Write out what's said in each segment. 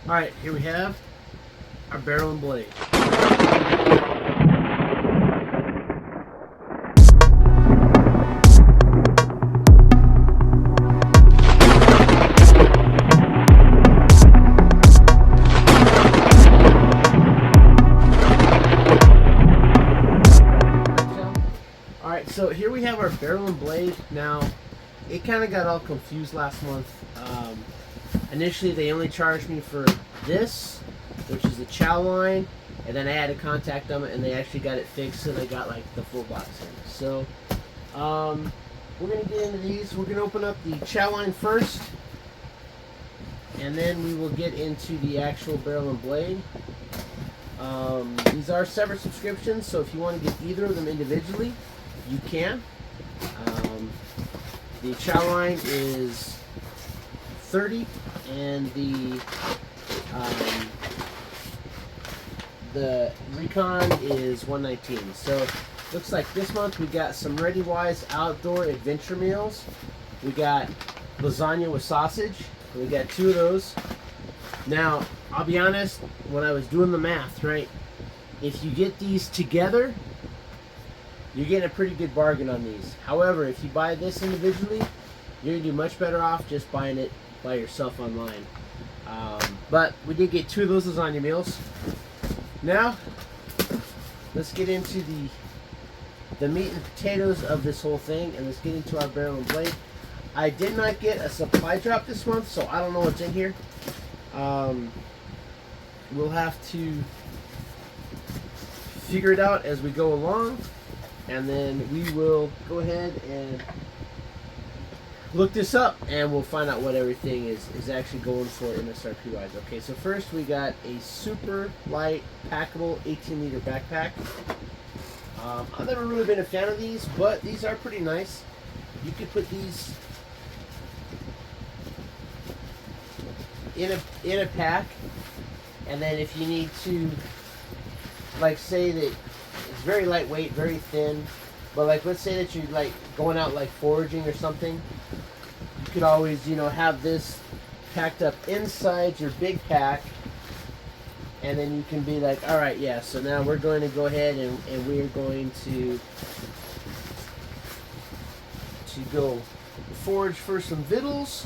Alright, here we have our barrel and blade. Alright, so here we have our barrel and blade. Now, it kind of got all confused last month. Initially, they only charged me for this, which is the chowline, and then I had to contact them, and they actually got it fixed, so they got like the full box in. So, we're gonna get into these. We're gonna open up the chowline first, and then we will get into the actual barrel and blade. These are separate subscriptions, so if you want to get either of them individually, you can. The chowline is $30, and the Recon is $119. So looks like this month we got some ReadyWise outdoor adventure meals. We got lasagna with sausage. We got 2 of those. Now, I'll be honest, when I was doing the math, right, if you get these together, you're getting a pretty good bargain on these. However, if you buy this individually, you're going to do much better off just buying it by yourself online. But we did get 2 of those lasagna meals. Now, let's get into the meat and potatoes of this whole thing, and let's get into our barrel and blade. I did not get a supply drop this month, so I don't know what's in here. We'll have to figure it out as we go along, and then we will go ahead and look this up, and we'll find out what everything is actually going for MSRP wise. Okay, so first we got a super light packable 18-liter backpack. I've never really been a fan of these, but these are pretty nice. You could put these in a pack, and then if you need to, like, say that it's very lightweight, very thin, but like let's say that you're like going out like foraging or something, you could always, you know, have this packed up inside your big pack, and then you can be like, all right, yeah, so now we're going to go ahead and we're going to go forage for some victuals.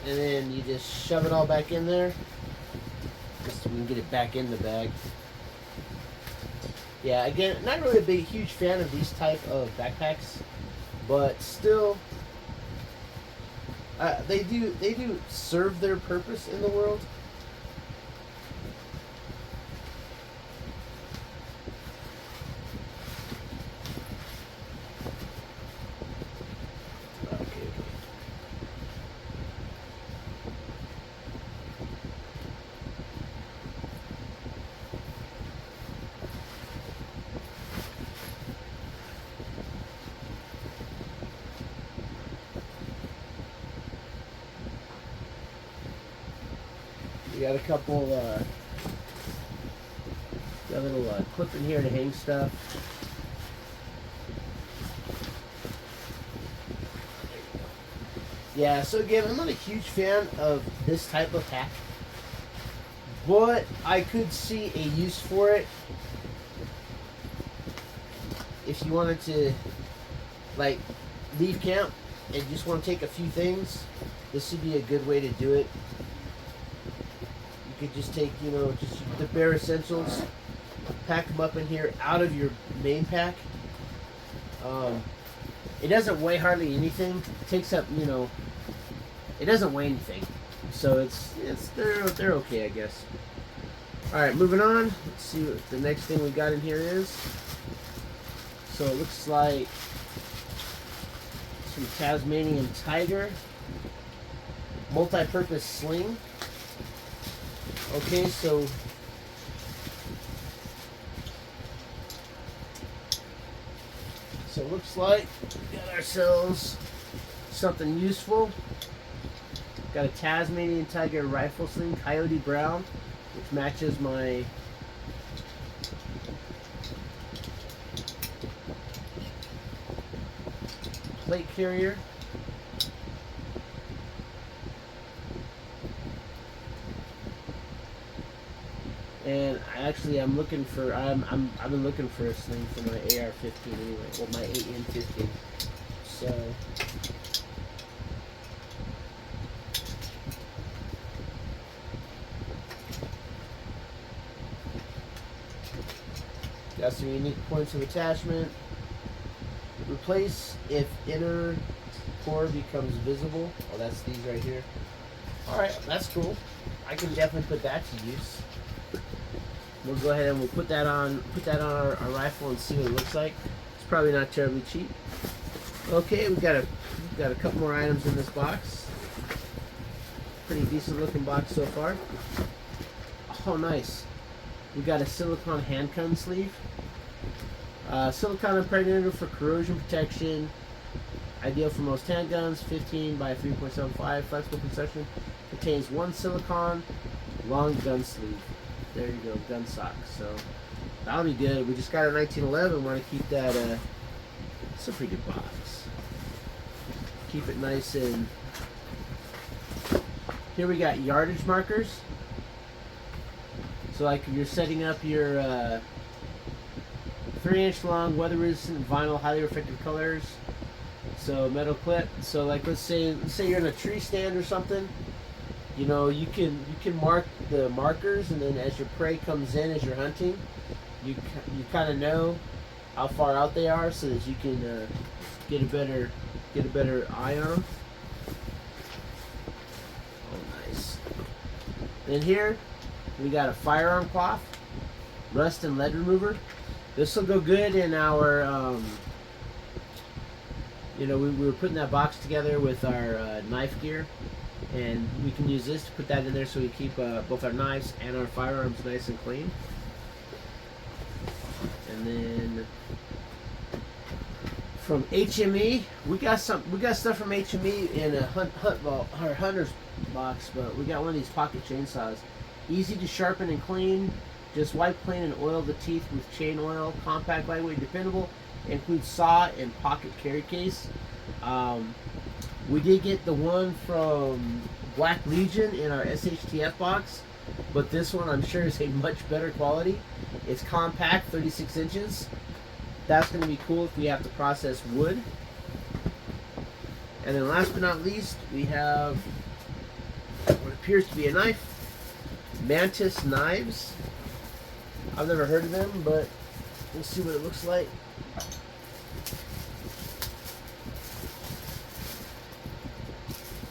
And then you just shove it all back in there, just so we can get it back in the bag. Yeah, again, not really a big, huge fan of these type of backpacks, but still, they do serve their purpose in the world. We got a couple, got a little clip in here to hang stuff. Yeah, so again, I'm not a huge fan of this type of pack, but I could see a use for it if you wanted to, like, leave camp and just want to take a few things. This would be a good way to do it. You could just take, you know, just the bare essentials, pack them up in here out of your main pack. It doesn't weigh hardly anything. It takes up, you know, it doesn't weigh anything, so they're okay, I guess. All right, moving on. Let's see what the next thing we got in here is. So it looks like some Tasmanian tiger multi-purpose sling. Okay, so it looks like we got ourselves something useful. Got a Tasmanian tiger rifle sling, coyote brown, which matches my plate carrier. And I'm looking for I've been looking for a sling for my AR-15 anyway, well my AN-15. So got some unique points of attachment. Replace if inner core becomes visible. Oh, that's these right here. All right, that's cool. I can definitely put that to use. We'll go ahead and we'll put that on our rifle and see what it looks like. It's probably not terribly cheap. Okay, we've got a couple more items in this box. Pretty decent looking box so far. Oh, nice. We got a silicone handgun sleeve. Silicone impregnator for corrosion protection. Ideal for most handguns. 15 by 3.75. Flexible construction. Contains one silicone long gun sleeve. There you go, gun sock. So that'll be good. We just got a 1911. Want to keep that. It's a pretty good box. Keep it nice and. Here we got yardage markers. So like if you're setting up your 3-inch long weather resistant vinyl highly reflective colors. So metal clip. So like let's say you're in a tree stand or something. You know, you can mark the markers, and then as your prey comes in as you're hunting, you kind of know how far out they are, so that you can get a better eye on them. Oh, nice. Then here we got a firearm cloth, rust and lead remover. This will go good in our. You know, we were putting that box together with our knife gear. And we can use this to put that in there so we keep both our knives and our firearms nice and clean. And then from HME, we got stuff from HME in a hunter's box, but we got one of these pocket chainsaws. Easy to sharpen and clean. Just wipe clean and oil the teeth with chain oil. Compact, lightweight, dependable. Includes saw and pocket carry case. We did get the one from Black Legion in our SHTF box, but this one I'm sure is a much better quality. It's compact, 36 inches. That's going to be cool if we have to process wood. And then last but not least, we have what appears to be a knife. Mantis knives. I've never heard of them, but we'll see what it looks like.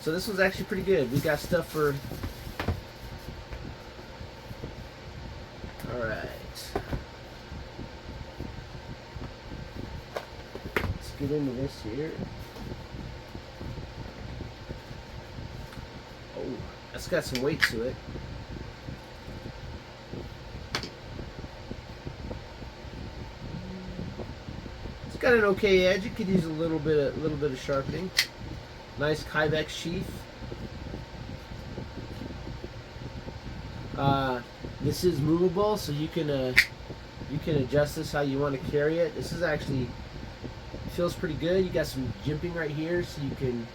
So this one's actually pretty good. We got stuff for. All right. Let's get into this here. Oh, that's got some weight to it. It's got an okay edge. It could use a little bit of sharpening. Nice Kybex sheath. This is movable, so you can adjust this how you want to carry it. This is actually feels pretty good. You got some jimping right here, so you can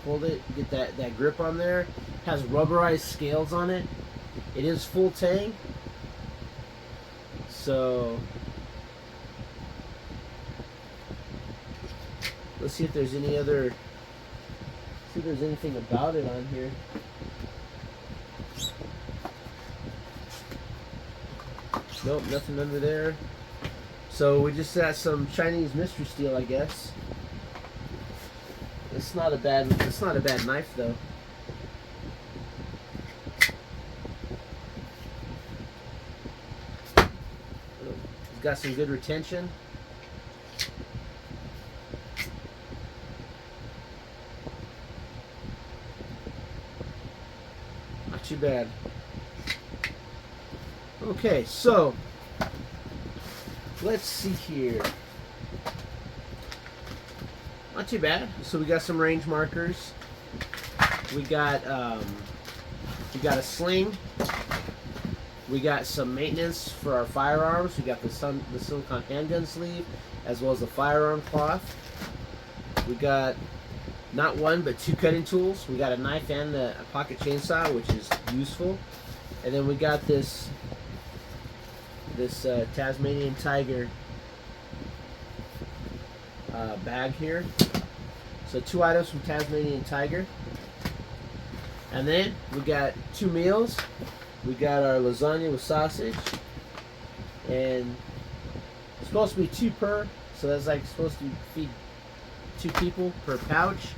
hold it, get that grip on there. It has rubberized scales on it. It is full tang, so. Let's see if there's any other. See if there's anything about it on here. Nope, nothing under there. So we just got some Chinese mystery steel, I guess. It's not a bad knife though. It's got some good retention. Too bad. Okay, so let's see here. Not too bad. So we got some range markers. We got a sling. We got some maintenance for our firearms. We got the silicone handgun sleeve, as well as the firearm cloth. We got not one, but two cutting tools. We got a knife and a pocket chainsaw, which is useful. And then we got this Tasmanian tiger bag here. So 2 items from Tasmanian tiger. And then we got 2 meals. We got our lasagna with sausage, and it's supposed to be 2 per, so that's like supposed to feed 2 people per pouch,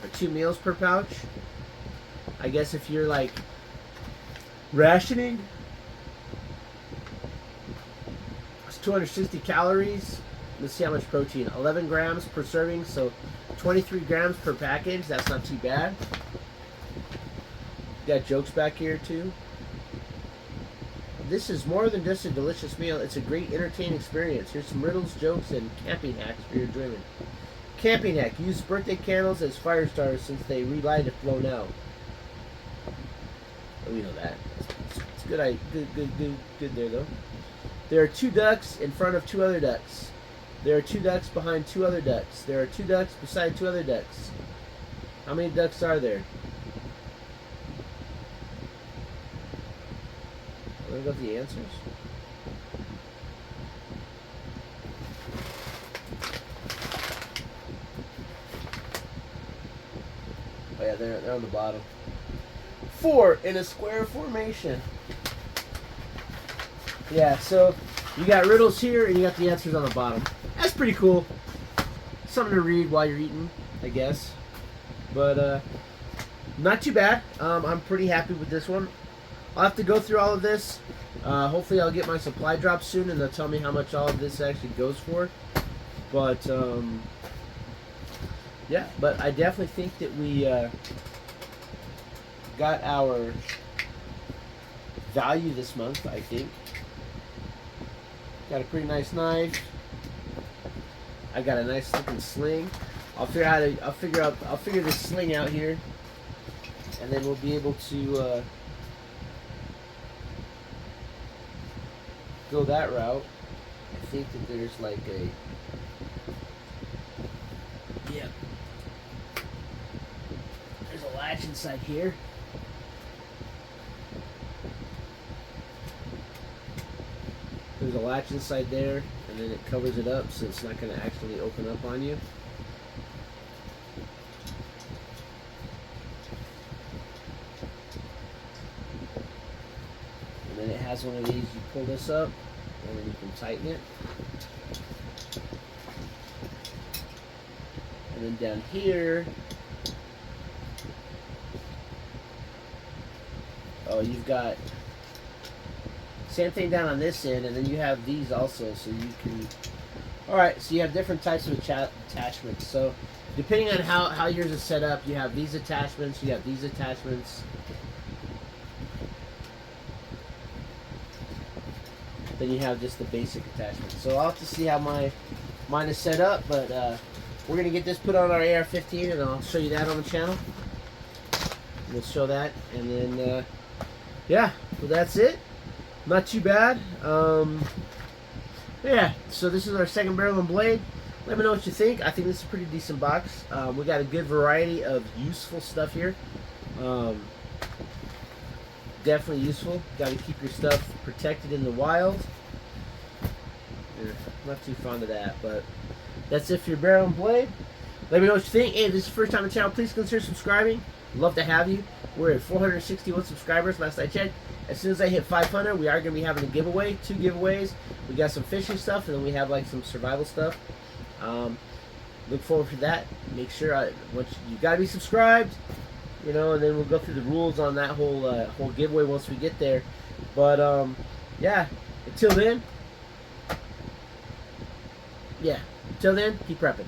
or 2 meals per pouch. I guess if you're like rationing, it's 260 calories. Let's see how much protein. 11 grams per serving, so 23 grams per package. That's not too bad. Got jokes back here too. This is more than just a delicious meal. It's a great entertaining experience. Here's some riddles, jokes, and camping hacks for your enjoyment. Camping hack. Use birthday candles as fire starters since they relight if blown out. Oh, we know that. It's good. Good there though. There are 2 ducks in front of 2 other ducks. There are 2 ducks behind 2 other ducks. There are 2 ducks beside 2 other ducks. How many ducks are there? What about the answers? Oh yeah, they're on the bottom. 4 in a square formation. Yeah, so you got riddles here and you got the answers on the bottom. That's pretty cool. Something to read while you're eating, I guess. But not too bad. I'm pretty happy with this one. I'll have to go through all of this. Hopefully I'll get my supply drop soon and they'll tell me how much all of this actually goes for. But yeah, but I definitely think that we got our value this month, I think. Got a pretty nice knife. I got a nice looking sling. I'll figure this sling out here, and then we'll be able to go that route. I think that there's like a there's a latch inside here. There's a latch inside there, and then it covers it up so it's not going to actually open up on you. And then it has one of these, you pull this up, and then you can tighten it. And then down here, oh, you've got same thing down on this end, and then you have these also, so you can. All right, so you have different types of attachments. So depending on how yours is set up, you have these attachments, you have these attachments. Then you have just the basic attachment. So I'll have to see how mine is set up, but we're gonna get this put on our AR-15, and I'll show you that on the channel. We'll show that, and then yeah, well that's it. Not too bad. Yeah, so this is our second barrel and blade. Let me know what you think. I think this is a pretty decent box. We got a good variety of useful stuff here. Definitely useful. Got to keep your stuff protected in the wild. Not too fond of that, but that's it for your barrel and blade. Let me know what you think. Hey, if this is your first time on the channel, please consider subscribing. Love to have you. We're at 461 subscribers last I checked. As soon as I hit 500, we are going to be having a giveaway, 2 giveaways. We got some fishing stuff, and then we have like some survival stuff. Look forward to that. Make sure you got to be subscribed, you know, and then we'll go through the rules on that whole giveaway once we get there. But yeah, until then, keep prepping.